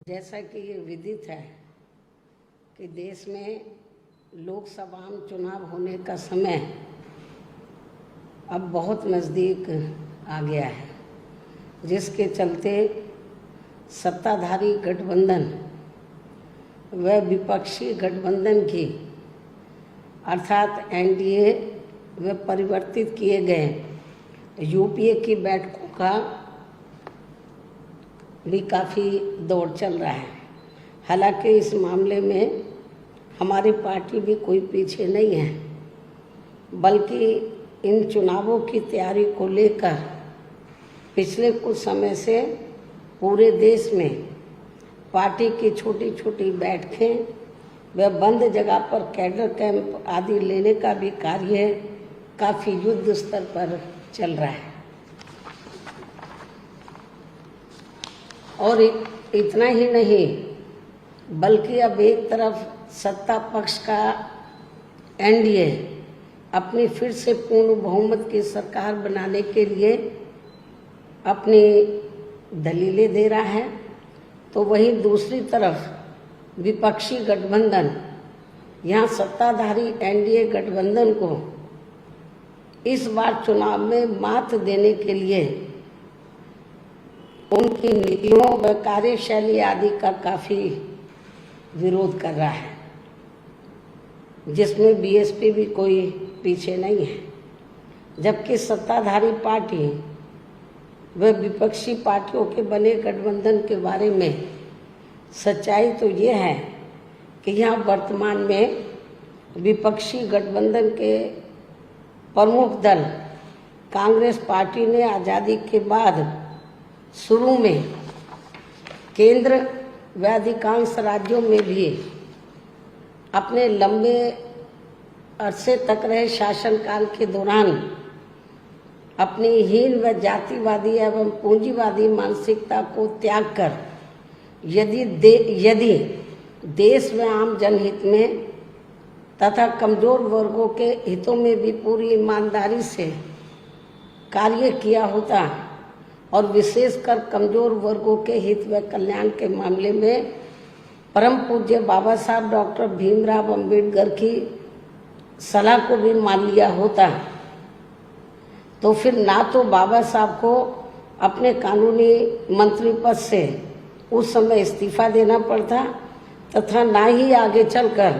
जैसा कि ये विदित है कि देश में लोकसभा चुनाव होने का समय अब बहुत नज़दीक आ गया है, जिसके चलते सत्ताधारी गठबंधन व विपक्षी गठबंधन की अर्थात एनडीए व परिवर्तित किए गए यूपीए की बैठकों का भी काफ़ी दौर चल रहा है। हालांकि इस मामले में हमारी पार्टी भी कोई पीछे नहीं है, बल्कि इन चुनावों की तैयारी को लेकर पिछले कुछ समय से पूरे देश में पार्टी की छोटी छोटी बैठकें व बंद जगह पर कैडर कैंप आदि लेने का भी कार्य काफ़ी युद्ध स्तर पर चल रहा है। और इतना ही नहीं, बल्कि अब एक तरफ सत्ता पक्ष का एनडीए अपनी फिर से पूर्ण बहुमत की सरकार बनाने के लिए अपनी दलीलें दे रहा है, तो वहीं दूसरी तरफ विपक्षी गठबंधन यहाँ सत्ताधारी एनडीए गठबंधन को इस बार चुनाव में मात देने के लिए उनकी नीतियों व कार्यशैली आदि का काफ़ी विरोध कर रहा है, जिसमें बीएसपी भी कोई पीछे नहीं है। जबकि सत्ताधारी पार्टी व विपक्षी पार्टियों के बने गठबंधन के बारे में सच्चाई तो ये है कि यहाँ वर्तमान में विपक्षी गठबंधन के प्रमुख दल कांग्रेस पार्टी ने आज़ादी के बाद शुरू में केंद्र व अधिकांश राज्यों में भी अपने लंबे अरसे तक रहे शासनकाल के दौरान अपनी हीन व जातिवादी एवं पूंजीवादी मानसिकता को त्याग कर यदि देश व आम जनहित में तथा कमजोर वर्गों के हितों में भी पूरी ईमानदारी से कार्य किया होता और विशेषकर कमजोर वर्गों के हित व कल्याण के मामले में परम पूज्य बाबा साहब डॉक्टर भीमराव अंबेडकर की सलाह को भी मान लिया होता, तो फिर ना तो बाबा साहब को अपने कानूनी मंत्री पद से उस समय इस्तीफा देना पड़ता तथा ना ही आगे चलकर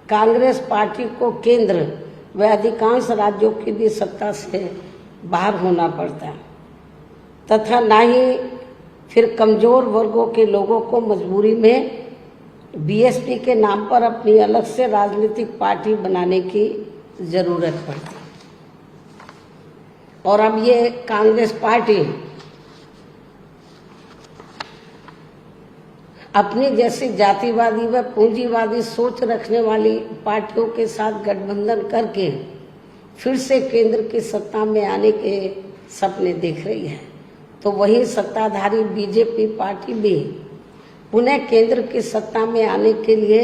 कांग्रेस पार्टी को केंद्र व अधिकांश राज्यों की भी सत्ता से बाहर होना पड़ता तथा ना ही फिर कमजोर वर्गों के लोगों को मजबूरी में बीएसपी के नाम पर अपनी अलग से राजनीतिक पार्टी बनाने की जरूरत पड़ती। और अब ये कांग्रेस पार्टी अपनी जैसी जातिवादी व पूंजीवादी सोच रखने वाली पार्टियों के साथ गठबंधन करके फिर से केंद्र की सत्ता में आने के सपने देख रही है, तो वही सत्ताधारी बीजेपी पार्टी भी पुनः केंद्र की सत्ता में आने के लिए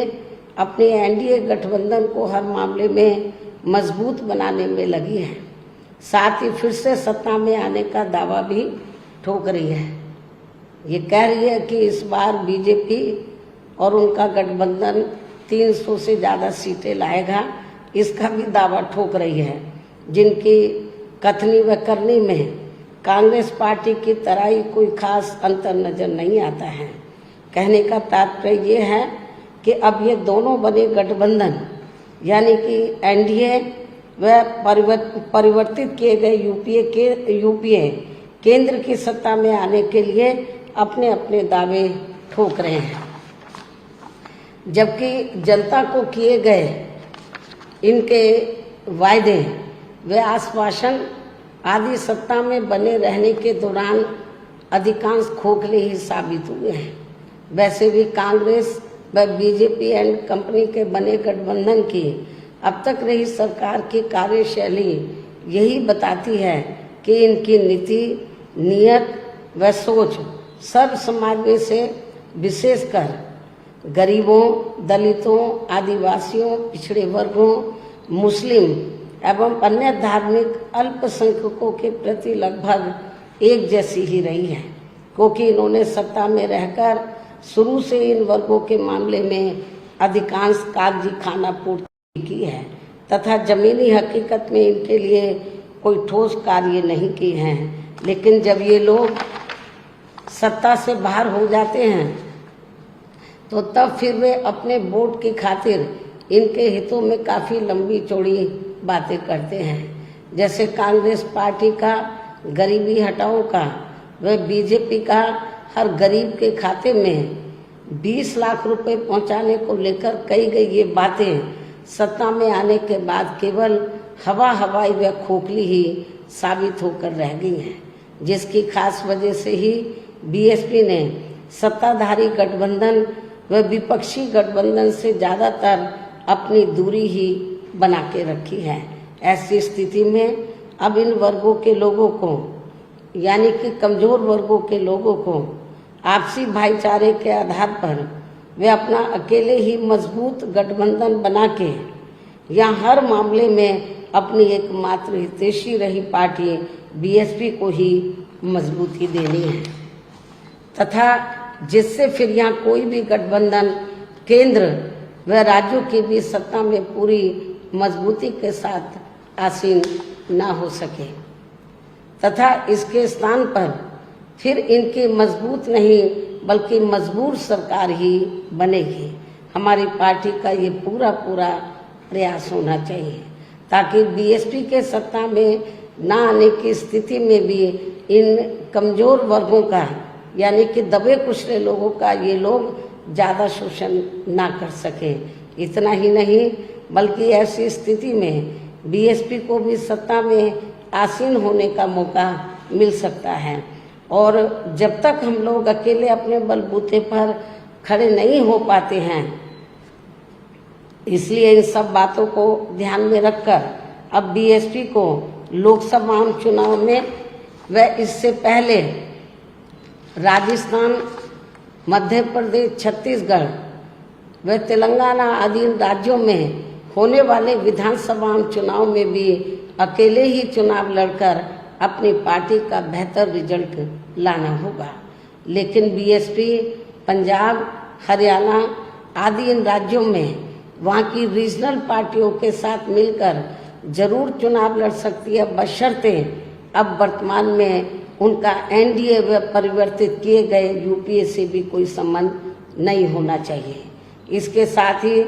अपने एनडीए गठबंधन को हर मामले में मजबूत बनाने में लगी है। साथ ही फिर से सत्ता में आने का दावा भी ठोक रही है। ये कह रही है कि इस बार बीजेपी और उनका गठबंधन 300 से ज़्यादा सीटें लाएगा, इसका भी दावा ठोक रही है, जिनकी कथनी व करनी में कांग्रेस पार्टी की तरह ही कोई खास अंतर नजर नहीं आता है। कहने का तात्पर्य ये है कि अब ये दोनों बने गठबंधन यानी कि एनडीए व परिवर्तित किए गए यूपीए केंद्र की सत्ता में आने के लिए अपने अपने दावे ठोक रहे हैं, जबकि जनता को किए गए इनके वायदे व आश्वासन आदि सत्ता में बने रहने के दौरान अधिकांश खोखले ही साबित हुए हैं। वैसे भी कांग्रेस व बीजेपी एंड कंपनी के बने गठबंधन की अब तक रही सरकार की कार्यशैली यही बताती है कि इनकी नीति, नियत व सोच सर्व समाज में से विशेषकर गरीबों, दलितों, आदिवासियों, पिछड़े वर्गों, मुस्लिम एवं अन्य धार्मिक अल्पसंख्यकों के प्रति लगभग एक जैसी ही रही है, क्योंकि इन्होंने सत्ता में रहकर शुरू से इन वर्गों के मामले में अधिकांश कागजी खाना पूर्ति की है तथा जमीनी हकीकत में इनके लिए कोई ठोस कार्य नहीं किए हैं। लेकिन जब ये लोग सत्ता से बाहर हो जाते हैं तो तब फिर वे अपने वोट की खातिर इनके हितों में काफ़ी लंबी चौड़ी बातें करते हैं। जैसे कांग्रेस पार्टी का गरीबी हटाओ का व बीजेपी का हर गरीब के खाते में 20 लाख रुपए पहुंचाने को लेकर कही गई ये बातें सत्ता में आने के बाद केवल हवाई व खोखली ही साबित होकर रह गई हैं, जिसकी खास वजह से ही बीएसपी ने सत्ताधारी गठबंधन व विपक्षी गठबंधन से ज़्यादातर अपनी दूरी ही बना के रखी है। ऐसी स्थिति में अब इन वर्गों के लोगों को यानी कि कमजोर वर्गों के लोगों को आपसी भाईचारे के आधार पर वे अपना अकेले ही मजबूत गठबंधन बना के या हर मामले में अपनी एकमात्र हितैषी रही पार्टी बीएसपी को ही मजबूती देनी है तथा जिससे फिर यहाँ कोई भी गठबंधन केंद्र व राज्यों की भी सत्ता में पूरी मजबूती के साथ आसीन ना हो सके तथा इसके स्थान पर फिर इनकी मजबूत नहीं बल्कि मजबूर सरकार ही बनेगी। हमारी पार्टी का ये पूरा प्रयास होना चाहिए ताकि बीएसपी के सत्ता में ना आने की स्थिति में भी इन कमजोर वर्गों का यानी कि दबे कुचले लोगों का ये लोग ज़्यादा शोषण ना कर सके। इतना ही नहीं बल्कि ऐसी स्थिति में बीएसपी को भी सत्ता में आसीन होने का मौका मिल सकता है। और जब तक हम लोग अकेले अपने बलबूते पर खड़े नहीं हो पाते हैं, इसलिए इन सब बातों को ध्यान में रखकर अब बीएसपी को लोकसभा चुनाव में व इससे पहले राजस्थान, मध्य प्रदेश, छत्तीसगढ़ व तेलंगाना आदि राज्यों में होने वाले विधानसभा चुनाव में भी अकेले ही चुनाव लड़कर अपनी पार्टी का बेहतर रिजल्ट लाना होगा। लेकिन बीएसपी पंजाब, हरियाणा आदि इन राज्यों में वहाँ की रीजनल पार्टियों के साथ मिलकर जरूर चुनाव लड़ सकती है, बशर्ते अब वर्तमान में उनका एनडीए व परिवर्तित किए गए यूपीए से भी कोई संबंध नहीं होना चाहिए। इसके साथ ही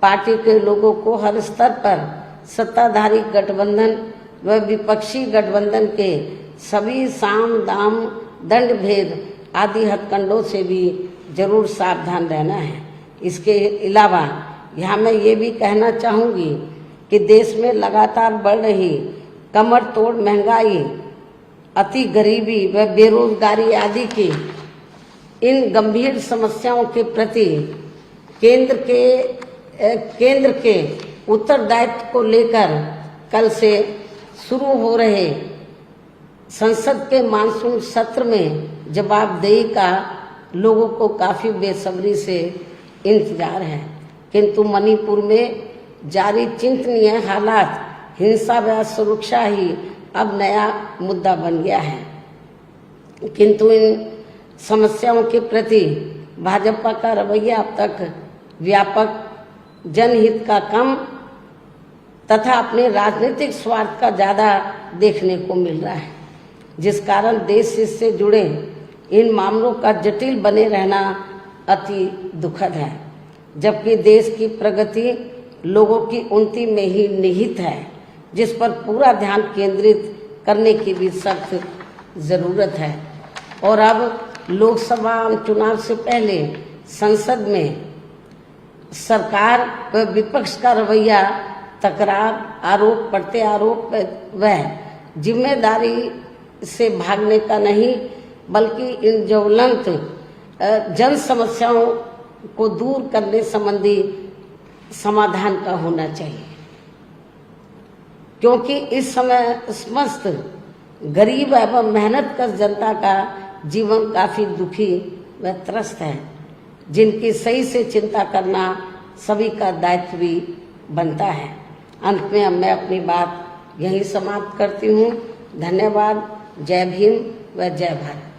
पार्टी के लोगों को हर स्तर पर सत्ताधारी गठबंधन व विपक्षी गठबंधन के सभी साम दाम दंड भेद आदि हथकंडों से भी जरूर सावधान रहना है। इसके अलावा यहाँ मैं ये भी कहना चाहूँगी कि देश में लगातार बढ़ रही कमर तोड़ महंगाई, अति गरीबी व बेरोजगारी आदि की इन गंभीर समस्याओं के प्रति केंद्र के उत्तरदायित्व को लेकर कल से शुरू हो रहे संसद के मानसून सत्र में जवाबदेही का लोगों को काफ़ी बेसब्री से इंतजार है। किंतु मणिपुर में जारी चिंतनीय हालात, हिंसा व सुरक्षा ही अब नया मुद्दा बन गया है। किंतु इन समस्याओं के प्रति भाजपा का रवैया अब तक व्यापक जनहित का कम तथा अपने राजनीतिक स्वार्थ का ज़्यादा देखने को मिल रहा है, जिस कारण देश से जुड़े इन मामलों का जटिल बने रहना अति दुखद है। जबकि देश की प्रगति लोगों की उन्नति में ही निहित है, जिस पर पूरा ध्यान केंद्रित करने की भी सख्त ज़रूरत है। और अब लोकसभा चुनाव से पहले संसद में सरकार व विपक्ष का रवैया तकरार, आरोप प्रत्यारोप व जिम्मेदारी से भागने का नहीं बल्कि इन ज्वलंत जन समस्याओं को दूर करने संबंधी समाधान का होना चाहिए, क्योंकि इस समय समस्त गरीब एवं मेहनतकश जनता का जीवन काफ़ी दुखी व त्रस्त है, जिनकी सही से चिंता करना सभी का दायित्व भी बनता है। अंत में अब मैं अपनी बात यहीं समाप्त करती हूँ। धन्यवाद। जय भीम व जय भारत।